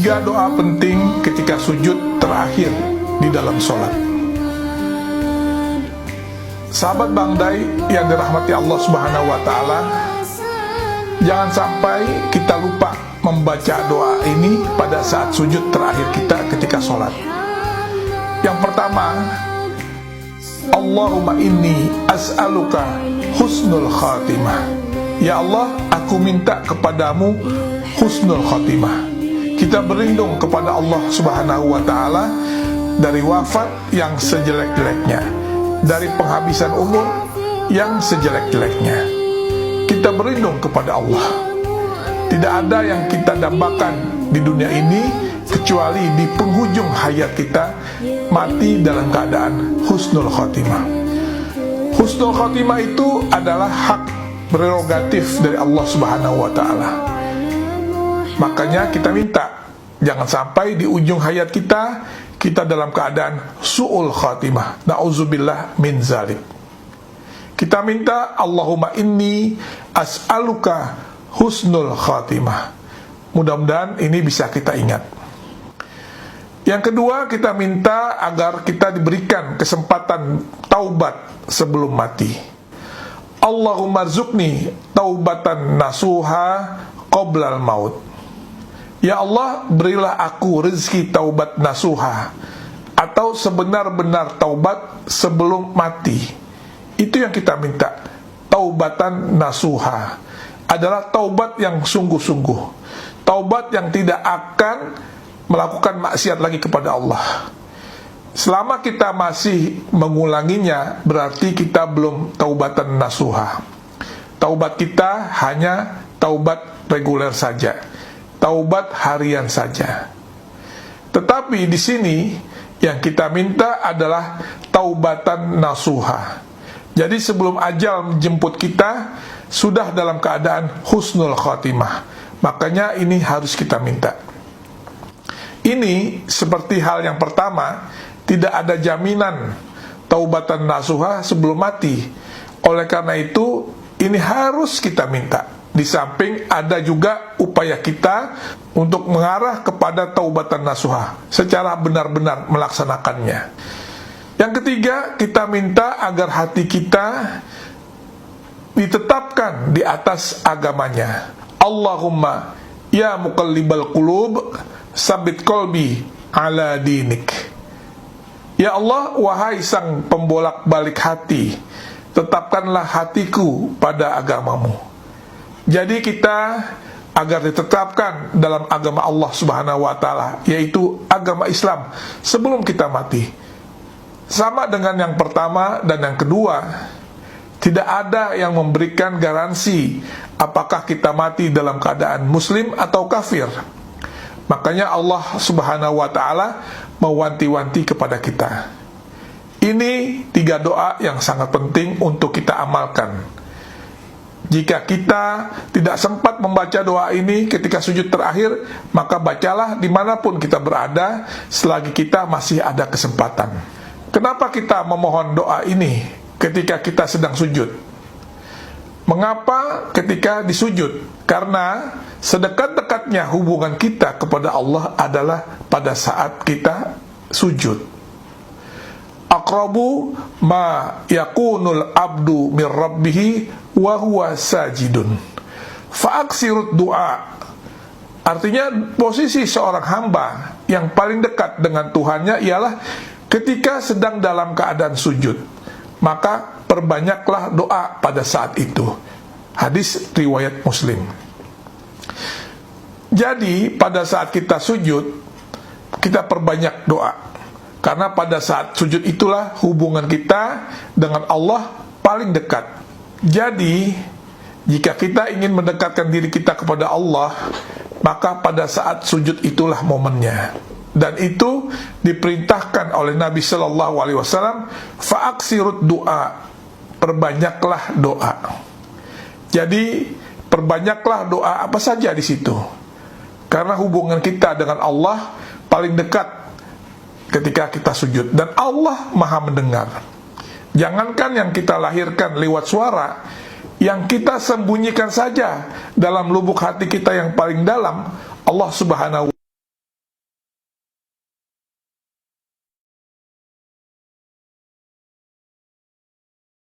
3 doa penting ketika sujud terakhir di dalam sholat. Sahabat Bang Dai yang dirahmati Allah Subhanahu wa Ta'ala, jangan sampai kita lupa membaca doa ini pada saat sujud terakhir kita ketika sholat. Yang pertama, Allahumma inni as'aluka husnul khatimah. Ya Allah, aku minta kepadamu husnul khatimah. Kita berlindung kepada Allah Subhanahu wa Ta'ala dari wafat yang sejelek-jeleknya, dari penghabisan umur yang sejelek-jeleknya. Kita berlindung kepada Allah. Tidak ada yang kita dambakan di dunia ini kecuali di penghujung hayat kita mati dalam keadaan husnul khatimah. Husnul khatimah itu adalah hak prerogatif dari Allah Subhanahu wa Ta'ala. Makanya kita minta jangan sampai di ujung hayat kita dalam keadaan su'ul khatimah. Na'udzubillah min zalik. Kita minta Allahumma inni as'aluka husnul khatimah. Mudah-mudahan ini bisa kita ingat. Yang kedua, kita minta agar kita diberikan kesempatan taubat sebelum mati. Allahumma rzuqni taubatan nasuha qoblal maut. Ya Allah, berilah aku rezeki taubat nasuha, atau sebenar-benar taubat sebelum mati. Itu yang kita minta. Taubatan nasuha adalah taubat yang sungguh-sungguh, taubat yang tidak akan melakukan maksiat lagi kepada Allah. Selama kita masih mengulanginya, berarti kita belum taubatan nasuha. Taubat kita hanya taubat reguler saja, taubat harian saja. Tetapi di sini yang kita minta adalah taubatan nasuha. Jadi sebelum ajal menjemput kita, sudah dalam keadaan husnul khatimah. Makanya ini harus kita minta. Ini seperti hal yang pertama, tidak ada jaminan taubatan nasuha sebelum mati. Oleh karena itu, ini harus kita minta. Di samping ada juga upaya kita untuk mengarah kepada taubatan nasuha secara benar-benar melaksanakannya. Yang ketiga, kita minta agar hati kita ditetapkan di atas agamanya. Allahumma ya muqallibal qulub sabit qalbi ala dinik. Ya Allah, wahai sang pembolak-balik hati, tetapkanlah hatiku pada agamamu. Jadi kita agar ditetapkan dalam agama Allah Subhanahu wa Ta'ala, yaitu agama Islam, sebelum kita mati. Sama dengan yang pertama dan yang kedua, tidak ada yang memberikan garansi apakah kita mati dalam keadaan muslim atau kafir. Makanya Allah Subhanahu wa Ta'ala mewanti-wanti kepada kita. Ini 3 doa yang sangat penting untuk kita amalkan. Jika kita tidak sempat membaca doa ini ketika sujud terakhir, maka bacalah dimanapun kita berada selagi kita masih ada kesempatan. Kenapa kita memohon doa ini ketika kita sedang sujud? Mengapa ketika disujud? Karena sedekat-dekatnya hubungan kita kepada Allah adalah pada saat kita sujud. Aqrabu ma yakunul abdu min rabbihi wa huwa sajidun. Fa'aksirut doa. Artinya posisi seorang hamba yang paling dekat dengan Tuhannya ialah ketika sedang dalam keadaan sujud. Maka perbanyaklah doa pada saat itu. Hadis riwayat Muslim. Jadi pada saat kita sujud, kita perbanyak doa. Karena pada saat sujud itulah hubungan kita dengan Allah paling dekat. Jadi jika kita ingin mendekatkan diri kita kepada Allah, maka pada saat sujud itulah momennya. Dan itu diperintahkan oleh Nabi Sallallahu Alaihi Wasallam, fa'aksirut doa, perbanyaklah doa. Jadi perbanyaklah doa apa saja di situ. Karena hubungan kita dengan Allah paling dekat ketika kita sujud, dan Allah Maha mendengar. Jangankan yang kita lahirkan lewat suara, yang kita sembunyikan saja dalam lubuk hati kita yang paling dalam, Allah Subhanahu